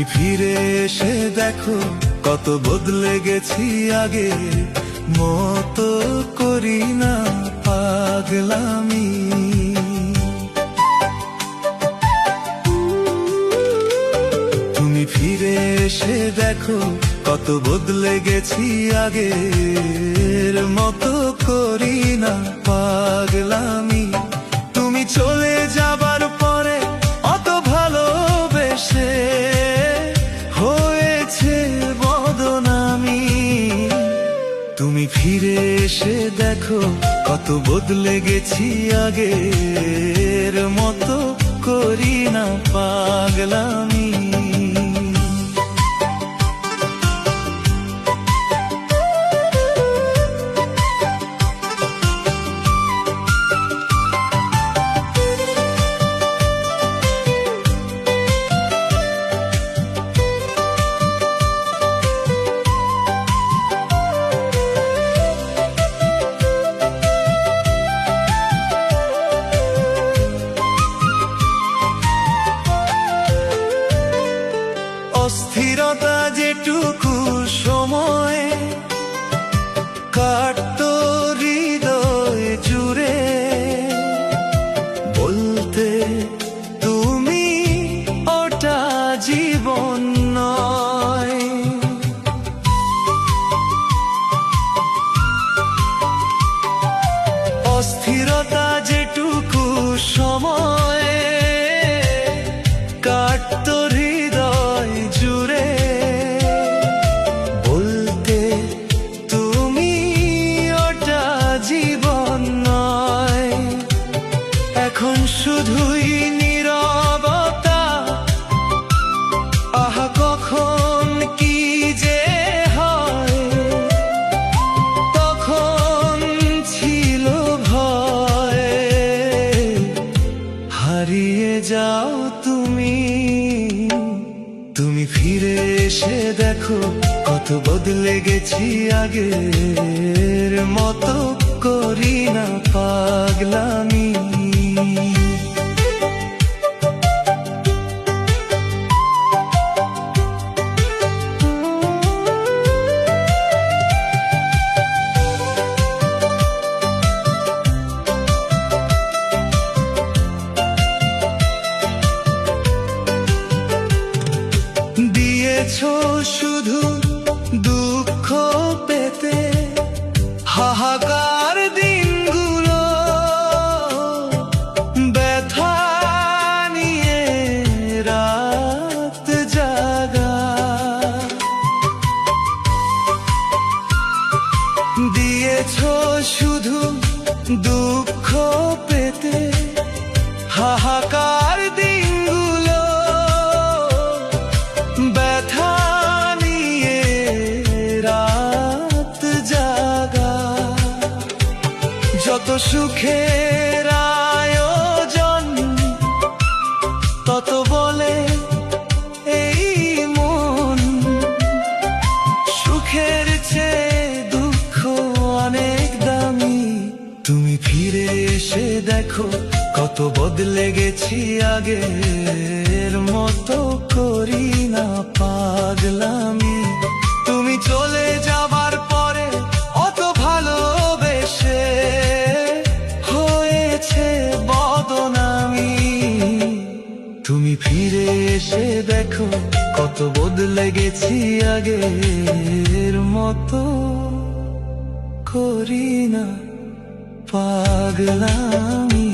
তুমি ফিরে এসে দেখো কত বদলে গেছি আগে মতো করি না পাগলামি। তুমি ফিরে এসে দেখো কত বদলে গেছি আগের মতো করি না পাগলামি। তুমি চলে যাবার পরে অত ভালোবেসে হয়েছে বদনামি। তুমি ফিরে এসে দেখো কত বদলে গেছি আগের মতো করি না পাগলামি। অস্থিরতা যেটুকু সময় কাটতো হৃদয় জুড়ে, বলতে তুমি ওটা জীবন নয়। অস্থিরতা যেটুকু সময় কাটতো হৃদয় জুড়ে, বলতে তুমি ওটা জীবন নয়। এখন শুধুই নীরবতা, আহা কখন কি যে হয়। তখন ছিল ভয় হারিয়ে যাও তুমি। তুমি ফিরে এসে দেখো কত বদলে গেছি আগের মতো করি না পাগলামি। দিয়েছো শুধু দুঃখ পেতে, হাহাকার দিনগুলো ব্যথা নিয়ে রাত জাগা। দিয়েছো শুধু দুঃখ পেতে, হাহাকার দিনগুলো ব্যথা নিয়ে রাত জাগা। যত সুখের আয়োজন তত বলে এই মন, সুখের চেয়ে দুঃখ অনেক দামি। তুমি ফিরে এসে দেখো কত বদলে গেছি আগের মতো করি না পাগলামি। তুমি চলে যাবার পরে অত ভালোবেসে হয়েছে বদনামি। তুমি ফিরে এসে দেখো কত বদলে গেছি আগের মতো করি না পাগলামি।